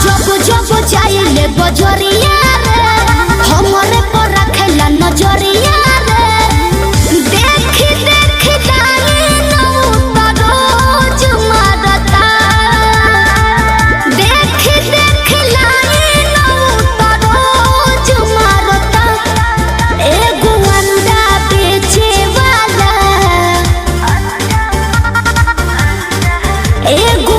जब जब जाइले बजरिया रे हमरे पर रखेला नजरिया रे देखी देखी डाली नौ रोज मारता देखी देखी लाई नौ रोज मारता एगो अंडा बेचे वाला एगो